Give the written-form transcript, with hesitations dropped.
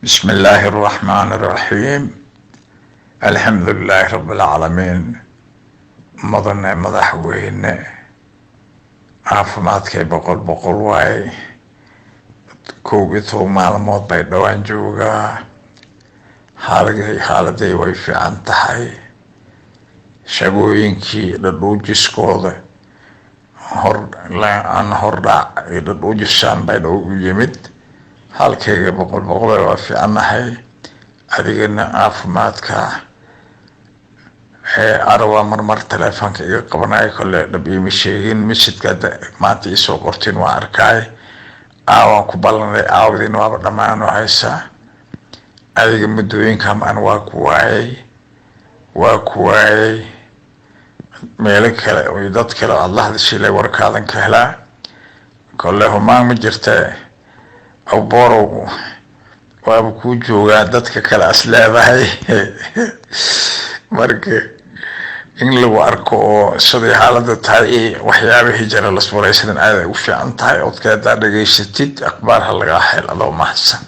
بسم الله الرحمن الرحيم. الحمد لله رب العالمين. مدن مدحوين caafimaadkay boqol waaye koobito maalmood bay dhawaan joogaa xaaladday way fiican tahay shaqooyinkii dhadhuujiskooda aan hordhac dhadhuujisaan bay dhow u yimid halkayga boqol waa fiicanahay adigana caafimaadka arwa marmar teleefanka iga qabanay kole dhab iima sheegin misidka maanta isoo qortiin waa arkay waan ku ballanay aawdin waaba dhammaan haysaa adiga muddooyinkan aan waa ku waayay meelo kale oo dad kale oo Allah hadashilay warkaadan ka helaa kole humaan ma jirta aboro waaba ku joogaa dadka kale asleedahay marka in lagu arko oo sidii xaaladda tahay waxyaabihii jira la soo waraysan aad ay u fiican tahay oo dadka dhageysatid akhbaar laga helo mahadsan.